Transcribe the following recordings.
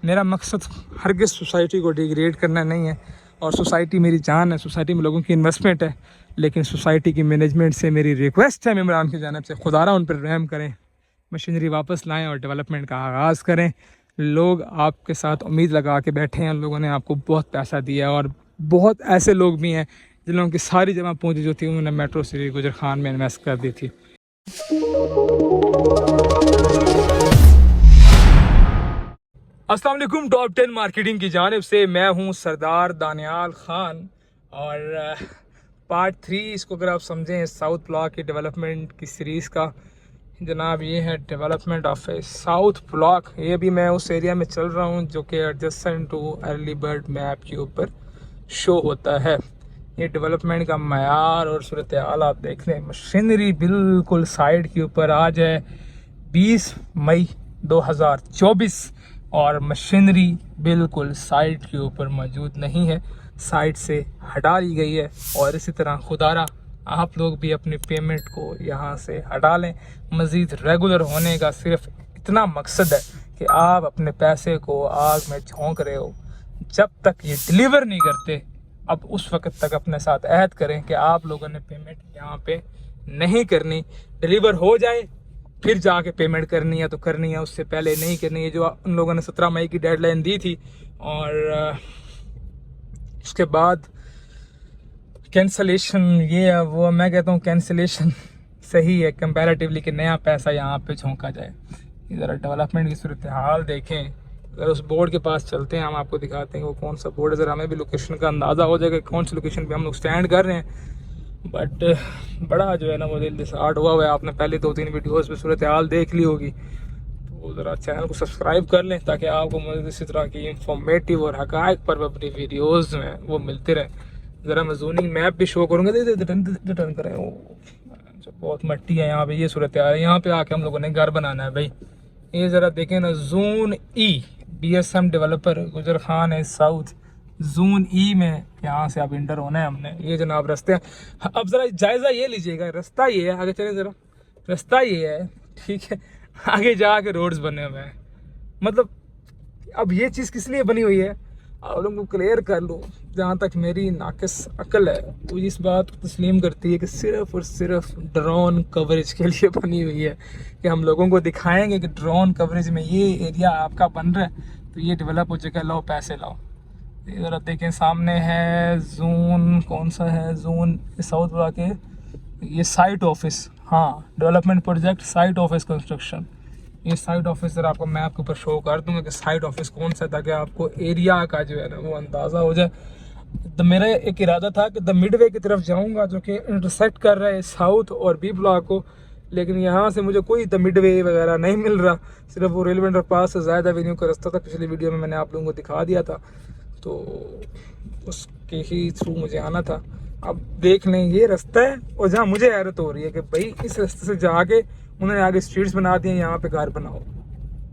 मेरा मकसद हरगिज़ सोसाइटी को डिग्रेड करना नहीं है, और सोसाइटी मेरी जान है, सोसाइटी में लोगों की इन्वेस्टमेंट है। लेकिन सोसाइटी की मैनेजमेंट से मेरी रिक्वेस्ट है मेम्बरान की जानिब से, खुदारा उन पर रहम करें, मशीनरी वापस लाएं और डेवलपमेंट का आगाज़ करें। लोग आपके साथ उम्मीद लगा के बैठे हैं, लोगों ने आपको बहुत पैसा दिया है, और बहुत ऐसे लोग भी हैं जिन लोगों की सारी जमा पूंजी जो थी उन्होंने मेट्रो सिटी गुजर खान में इन्वेस्ट कर दी थी। अस्सलाम वालेकुम, टॉप 10 मार्केटिंग की जानिब से मैं हूं सरदार दानियाल खान, और पार्ट 3 इसको अगर आप समझें साउथ ब्लॉक की डेवलपमेंट की सीरीज़ का। जनाब ये है development of A south block. ये भी मैं उस एरिया में चल रहा हूं जो कि adjacent too early bird map के ऊपर शो होता है। ये डेवलपमेंट का मयार और सूरत हाल आप देख लें। मशीनरी बिल्कुल साइड के ऊपर आज है 20 मई 2024, और मशीनरी बिल्कुल साइट के ऊपर मौजूद नहीं है, साइट से हटा ली गई है। और इसी तरह खुदारा आप लोग भी अपनी पेमेंट को यहाँ से हटा लें। मज़ीद रेगुलर होने का सिर्फ इतना मकसद है कि आप अपने पैसे को आग में झोंक रहे हो, जब तक ये डिलीवर नहीं करते अब उस वक्त तक अपने साथ अहद करें कि आप लोगों ने पेमेंट यहाँ पे नहीं करनी। डिलीवर हो जाए फिर जाके पेमेंट करनी है तो करनी है, उससे पहले नहीं करनी है। जो उन लोगों ने 17 मई की डेडलाइन दी थी, और उसके बाद कैंसलेशन ये है वो, मैं कहता हूँ कैंसलेशन सही है कंपैरेटिवली कि नया पैसा यहाँ पे झोंका जाए। ज़रा डेवलपमेंट की सूरत हाल देखें। अगर उस बोर्ड के पास चलते हैं, हम आपको दिखाते हैं वो कौन सा बोर्ड है, ज़रा हमें भी लोकेशन का अंदाज़ा हो जाएगा कौन सी लोकेशन पे हम लोग स्टैंड कर रहे हैं। बट बड़ा जो है ना वो दिल से आर्ट हुआ है। आपने पहले 2-3 वीडियोस में सूरत हाल देख ली होगी, तो ज़रा चैनल को सब्सक्राइब कर लें ताकि आपको मज़ीद इसी तरह की इंफॉर्मेटिव और हक़ाइक़ पर अपनी वीडियोस में वो मिलते रहें। ज़रा मैं ज़ूनिंग मैप भी शो करूँगा, रिटर्न करें। वो बहुत मट्टी है यहाँ पे, ये सूरत हाल है। यहाँ पे आके हम लोगों ने घर बनाना है भाई। ये ज़रा देखें ना, जोन ई BSM डेवलपर गुजर खान है साउथ, जोन ई में यहाँ से आप इंटर होना है हमने। ये जनाब रास्ते हैं। अब ज़रा जायज़ा ये लीजिएगा, रास्ता ये है, आगे चले ज़रा, रास्ता ये है, ठीक है। आगे जाके रोड्स बने हुए हैं। मतलब अब ये चीज़ किस लिए बनी हुई है आप लोगों को क्लियर कर लो। जहाँ तक मेरी नाकिस अक्ल है वो इस बात को तस्लीम करती है कि सिर्फ़ और सिर्फ ड्रोन कवरेज के लिए बनी हुई है, कि हम लोगों को दिखाएंगे कि ड्रोन कवरेज में ये एरिया आपका बन रहा है तो ये डेवलप हो जाएगा, लाओ पैसे लाओ। ज़रा देखें सामने है जोन, कौन सा है जोन, साउथ ब्लॉक के ये साइट ऑफिस, हाँ development project site office construction. ये साइट ऑफिस ज़रा आपको मैप के ऊपर शो कर दूंगा कि साइट ऑफिस कौन सा, ताकि आपको एरिया का जो है ना वो अंदाज़ा हो जाए। तो मेरा एक इरादा था कि द मिडवे की तरफ जाऊंगा जो कि इंटरसेक्ट कर रहा है साउथ और B ब्लॉक को, लेकिन यहाँ से मुझे कोई द मिडवे वगैरह नहीं मिल रहा, सिर्फ वो रेलवे अंडरपास से ज़्यादा एवेन्यू का रास्ता था। पिछली वीडियो में मैंने आप लोगों को दिखा दिया था, तो उसके ही थ्रू मुझे आना था। अब देख लें ये रास्ता है, और जहाँ मुझे हैरत हो रही है कि भाई इस रास्ते से जाके उन्होंने आगे स्ट्रीट्स बना दिए, यहाँ पे घर बनाओ,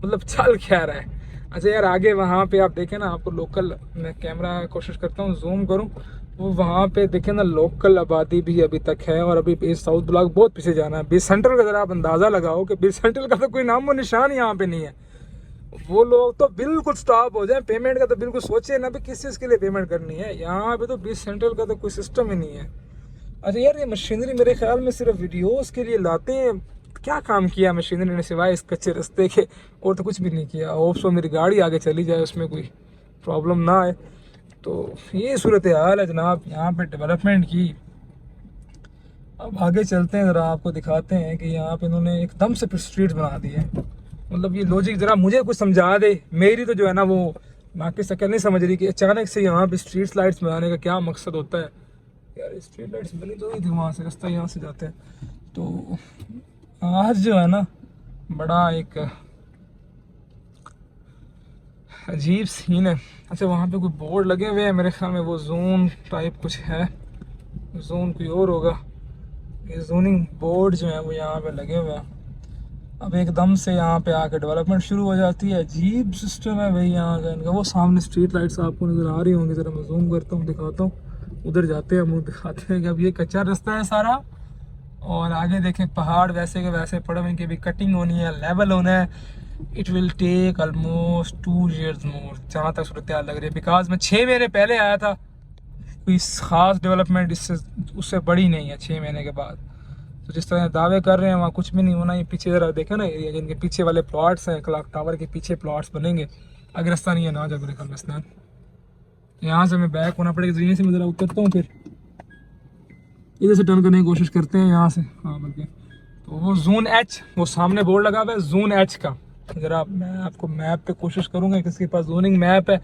मतलब चल क्या रहा है। अच्छा यार आगे वहाँ पे आप देखें ना, आपको लोकल, मैं कैमरा कोशिश करता हूँ जूम करूँ, वो वहाँ पे देखें ना लोकल आबादी भी अभी तक है, और अभी इस साउथ ब्लॉक बहुत पीछे जाना है। बीच सेंट्रल का ज़रा आप अंदाज़ा लगाओ कि बीच सेंट्रल का तो कोई नामो निशान यहाँ पे नहीं है। वो लोग तो बिल्कुल स्टॉप हो जाए, पेमेंट का तो बिल्कुल सोचे ना भी किस चीज़ के लिए पेमेंट करनी है। यहाँ पे तो बीच सेंट्रल का तो कोई सिस्टम ही नहीं है। अच्छा यार ये मशीनरी मेरे ख्याल में सिर्फ वीडियोस के लिए लाते हैं। क्या काम किया मशीनरी ने सिवाय इस कच्चे रास्ते के, और तो कुछ भी नहीं किया। होप सो मेरी गाड़ी आगे चली जाए, उसमें कोई प्रॉब्लम ना आए। तो ये सूरत हाल है जनाब यहाँ पे डेवलपमेंट की। अब आगे चलते हैं, ज़रा आपको दिखाते हैं कि यहाँ पे इन्होंने एकदम से फिर स्ट्रीट बना दी है। मतलब ये लॉजिक ज़रा मुझे कुछ समझा दे। मेरी तो जो है ना वो बाकी शक्ल नहीं समझ रही कि अचानक से यहाँ पे स्ट्रीट लाइट्स बनाने का क्या मकसद होता है। यार स्ट्रीट लाइट्स बनी तो हुई थी, वहाँ से रास्ता यहाँ से जाते हैं। तो आज जो है ना बड़ा एक अजीब सीन है। अच्छा वहाँ पे कोई बोर्ड लगे हुए हैं, मेरे ख्याल में वो जोन टाइप कुछ है, जोन कोई और होगा। ये जोनिंग बोर्ड जो है वो यहाँ पे लगे हुए हैं। अब एकदम से यहाँ पे आके डेवलपमेंट शुरू हो जाती है। अजीब सिस्टम है भाई यहाँ का इनका। वो सामने स्ट्रीट लाइट्स आपको नज़र आ रही होंगी, ज़रा मैं जूम करता हूँ दिखाता हूँ। उधर जाते हैं, मुँह दिखाते हैं कि अब ये कच्चा रास्ता है सारा, और आगे देखें पहाड़ वैसे के वैसे पड़े हुए, इनकी भी कटिंग होनी है, लेवल होना है। It will take almost 2 years more, जहाँ तक सूरत हाल लग रही है। बिकॉज मैं 6 महीने पहले आया था, कोई ख़ास डेवलपमेंट इससे उससे बड़ी नहीं है 6 महीने के बाद। तो जिस तरह दावे कर रहे हैं वहाँ कुछ भी नहीं होना। ये पीछे ज़रा देखे ना एरिया, जिनके पीछे वाले प्लॉट्स हैं, क्लॉक टावर के पीछे प्लॉट्स बनेंगे। अगर रास्ता नहीं है ना जब कब्रिस्तान, यहाँ से मैं बैक होना पड़ेगा, ज़मीन से मैं ज़रा उतरता हूँ, फिर इधर से टर्न करने की कोशिश करते हैं यहाँ से। हाँ बल्कि तो वो जोन एच, वो सामने बोर्ड लगा हुआ है जोन एच का। ज़रा मैं आपको मैप पे कोशिश करूँगा, किसके पास जोनिंग मैप है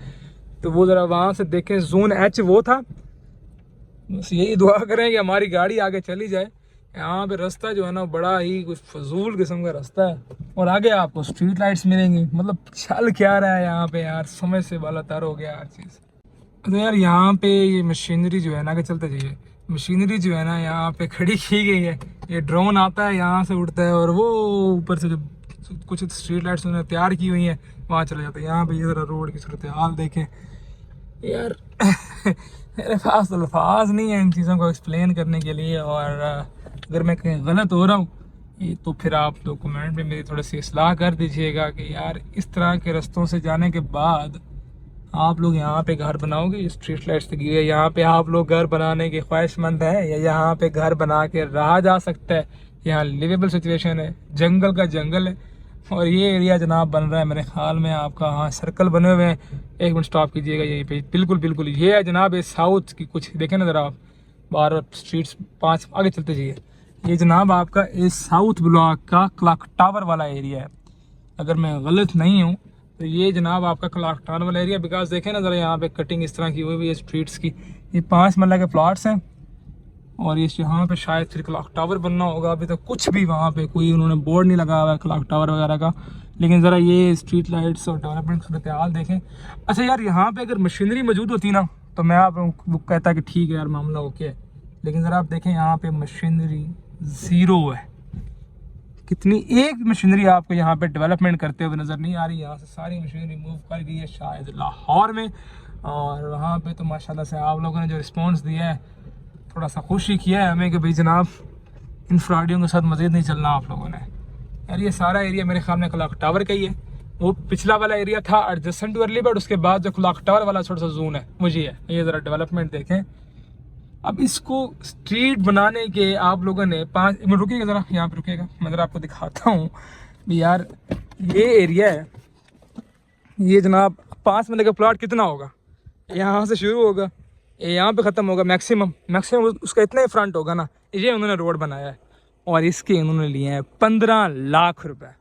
तो वो ज़रा वहाँ से देखें। जोन एच वो था, बस यही दुआ करें कि हमारी गाड़ी आगे चली जाए। यहाँ पे रास्ता जो है ना बड़ा ही कुछ फजूल किस्म का रास्ता है, और आगे आपको स्ट्रीट लाइट्स मिलेंगी। मतलब चल क्या रहा है यहाँ पे यार, समझ से बाला तर हो गया हर चीज़। तो यार यहाँ पे ये मशीनरी जो है ना, आगे चलते जाइए, मशीनरी जो है ना यहाँ पे खड़ी की गई है। ये ड्रोन आता है यहाँ से उड़ता है, और वो ऊपर से जो कुछ स्ट्रीट लाइट्स उन्होंने तैयार की हुई हैं वहाँ चले जाते हैं। यहाँ पे ये ज़रा रोड की सूरत हाल देखें यार। मेरे पास अल्फाज नहीं है इन चीज़ों को एक्सप्लेन करने के लिए, और अगर मैं कहीं गलत हो रहा हूँ तो फिर आप लोग कमेंट में मेरी थोड़ी सी इस्लाह कर दीजिएगा कि यार इस तरह के रास्तों से जाने के बाद आप लोग यहाँ पे घर बनाओगे, स्ट्रीट लाइट्स लगी हुई है, यहाँ पे आप लोग घर बनाने के ख्वाहिशमंद हैं, या यहाँ पे घर बना के रहा जा सकता है? यहाँ लिवेबल सिचुएशन है, जंगल का जंगल है। और ये एरिया जनाब बन रहा है मेरे ख्याल में आपका, हाँ सर्कल बने हुए हैं। एक मिनट स्टॉप कीजिएगा यहीं पे, बिल्कुल बिल्कुल ये है जनाब, ये साउथ की कुछ देखें ना ज़रा आप, 12 स्ट्रीट्स 5 आगे चलते जाइए। ये जनाब आपका इस साउथ ब्लॉक का क्लॉक टावर वाला एरिया है, अगर मैं गलत नहीं हूँ तो ये जनाब आपका क्लॉक टावर वाला एरिया। बिकॉज देखें ना ज़रा यहाँ पे कटिंग इस तरह की हुई है स्ट्रीट्स की। ये 5 मरला के प्लॉट्स हैं, और ये यहाँ पे शायद फिर क्लॉक टावर बनना होगा। अभी तो कुछ भी वहाँ पे कोई उन्होंने बोर्ड नहीं लगा हुआ है क्लॉक टावर वगैरह का। लेकिन ज़रा ये स्ट्रीट लाइट्स और डेवलपमेंट सूरत हाल देखें। अच्छा यार यहाँ पे अगर मशीनरी मौजूद होती ना तो मैं आप वो कहता कि ठीक है यार मामला ओके है, लेकिन ज़रा आप देखें यहाँ पे मशीनरी ज़ीरो है। कितनी एक मशीनरी आपको यहाँ पे डेवलपमेंट करते हुए नज़र नहीं आ रही। यहाँ से सारी मशीनरी मूव कर गई है शायद लाहौर में, और वहाँ पे तो माशाल्लाह से आप लोगों ने जो रिस्पॉन्स दिया है थोड़ा सा खुशी किया है हमें कि भाई जनाब इन फ्रॉडियों के साथ मज़ीद नहीं चलना आप लोगों ने। यार ये सारा एरिया मेरे ख्याल में क्लॉक टावर का ही है। वो पिछला वाला एरिया था एडजस्टेंट टू अर्ली बर्ड, उसके बाद जो क्लॉक टावर वाला छोटा सा जोन है मुझे है। ये ज़रा डेवलपमेंट देखें। अब इसको स्ट्रीट बनाने के आप लोगों ने 5 मिनट रुकिएगा ज़रा, यहाँ पे रुकिएगा, मैं ज़रा आपको दिखाता हूँ यार। ये एरिया है, ये जनाब 5 मरले का प्लॉट कितना होगा, यहाँ से शुरू होगा यहाँ पे ख़त्म होगा मैक्सिमम उसका इतना ही फ्रंट होगा ना। ये उन्होंने रोड बनाया है, और इसके उन्होंने लिए हैं 15 लाख रुपए।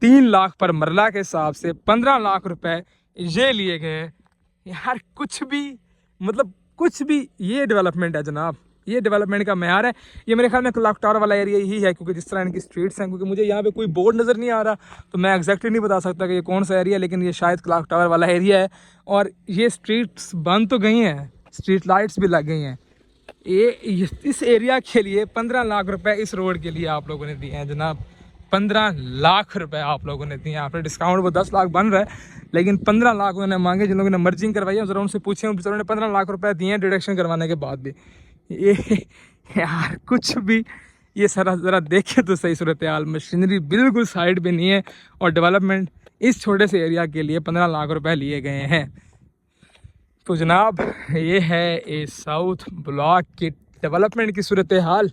3 लाख पर मरला के हिसाब से 15 लाख रुपए ये लिए गए यार। कुछ भी मतलब कुछ भी, ये डेवलपमेंट है जनाब, ये डेवलपमेंट का मैयार है। ये मेरे ख्याल में क्लॉक टावर वाला एरिया ही है, क्योंकि जिस तरह इनकी स्ट्रीट्स हैं, क्योंकि मुझे यहाँ पे कोई बोर्ड नज़र नहीं आ रहा तो मैं एग्जैक्टली नहीं बता सकता कि ये कौन सा एरिया है, लेकिन ये शायद क्लॉक टावर वाला एरिया है। और ये स्ट्रीट्स बन तो गई हैं, स्ट्रीट लाइट्स भी लग गई हैं। ये इस एरिया के लिए 15 लाख रुपए इस रोड के लिए आप लोगों ने दिए हैं जनाब। 15 लाख रुपए आप लोगों ने दिए हैं। आपने डिस्काउंट वो 10 लाख बन रहा है, लेकिन 15 लाख उन्होंने मांगे। जिन लोगों ने मर्जिंग करवाई है ज़रा उनसे पूछे, उन्होंने 15 लाख रुपए दिए हैं डिडक्शन करवाने के बाद भी। ये यार कुछ भी, ये सारा ज़रा देखे तो सही सूरत हाल। मशीनरी बिल्कुल साइड पे नहीं है, और डेवलपमेंट इस छोटे से एरिया के लिए 15 लाख रुपए लिए गए हैं। तो जनाब ये है इस साउथ ब्लॉक के डेवलपमेंट की सूरत हाल।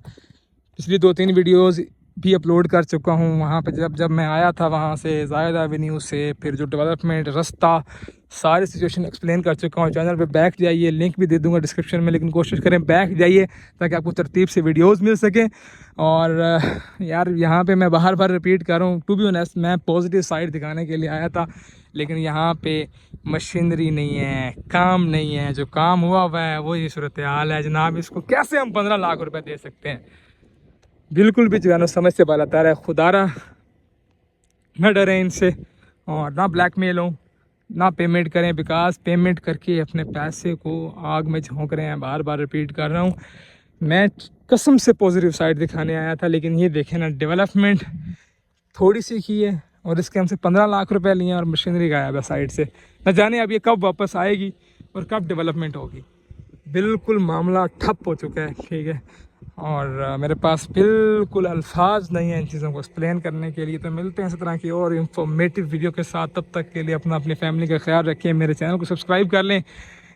पिछली 2-3 वीडियोज़ भी अपलोड कर चुका हूँ। वहाँ पे जब मैं आया था वहाँ से जायद एवेन्यू से, फिर जो डेवलपमेंट रास्ता सारी सिचुएशन एक्सप्लेन कर चुका हूँ। चैनल पे बैक जाइए, लिंक भी दे दूँगा डिस्क्रिप्शन में, लेकिन कोशिश करें बैक जाइए ताकि आपको तरतीब से वीडियोस मिल सकें। और यार यहाँ पे मैं बार बार रिपीट कर रहा हूँ, टू बी ऑनेस्ट मैं पॉजिटिव साइड दिखाने के लिए आया था, लेकिन यहाँ पे मशीनरी नहीं है, काम नहीं है। जो काम हुआ है वो ये सूरत हाल है जनाब। इसको कैसे हम 15 लाख रुपये दे सकते हैं? बिल्कुल भी जो है ना समझ से बाला तार है। खुदारा न डरें इनसे, और ना ब्लैकमेल हो, ना पेमेंट करें, बिकॉज पेमेंट करके अपने पैसे को आग में झोंक रहे हैं। बार बार रिपीट कर रहा हूँ, मैं कसम से पॉजिटिव साइड दिखाने आया था, लेकिन ये देखें ना डेवलपमेंट थोड़ी सी की है, और इसके हमसे 15 लाख रुपए लिए और मशीनरी गायब है साइड से। न जाने अब ये कब वापस आएगी और कब डेवलपमेंट होगी। बिल्कुल मामला ठप हो चुका है। ठीक है, और मेरे पास बिल्कुल अल्फाज नहीं है इन चीज़ों को एक्सप्लेन करने के लिए। तो मिलते हैं इस तरह की और इंफॉर्मेटिव वीडियो के साथ। तब तक के लिए अपनी फैमिली का ख्याल रखें, मेरे चैनल को सब्सक्राइब कर लें।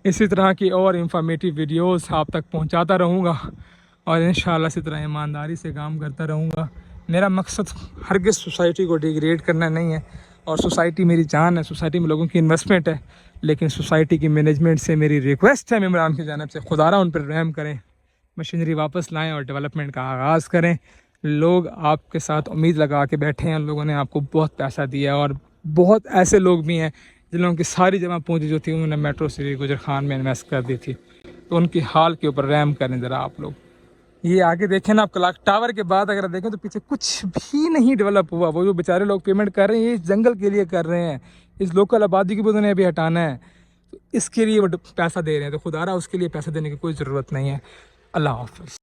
इसी तरह की और इंफॉर्मेटिव वीडियोस आप तक पहुंचाता रहूँगा और इंशाल्लाह इसी तरह ईमानदारी से काम करता रहूँगा। मेरा मकसद हरगिज़ सोसाइटी को डिग्रेड करना नहीं है, और सोसाइटी मेरी जान है, सोसाइटी में लोगों की इन्वेस्टमेंट है। लेकिन सोसाइटी की मैनेजमेंट से मेरी रिक्वेस्ट है मेम्बरान की जानिब से, खुदारा उन पर रहम करें, मशीनरी वापस लाएं और डेवलपमेंट का आगाज़ करें। लोग आपके साथ उम्मीद लगा के बैठे हैं, लोगों ने आपको बहुत पैसा दिया, और बहुत ऐसे लोग भी हैं जिन लोगों की सारी जमा पूंजी जो थी उन्होंने मेट्रो सिटी गुजर खान में इन्वेस्ट कर दी थी। तो उनकी हाल के ऊपर रहम करें ज़रा आप लोग। ये आगे देखें ना, आप क्लॉक टावर के बाद अगर देखें तो पीछे कुछ भी नहीं डेवलप हुआ। वो जो बेचारे लोग पेमेंट कर रहे हैं ये इस जंगल के लिए कर रहे हैं, इस लोकल आबादी की भी उन्हें अभी हटाना है, तो इसके लिए वो पैसा दे रहे हैं। तो खुदारा उसके लिए पैसा देने की कोई ज़रूरत नहीं है। अल्लाह हाफ़िज़।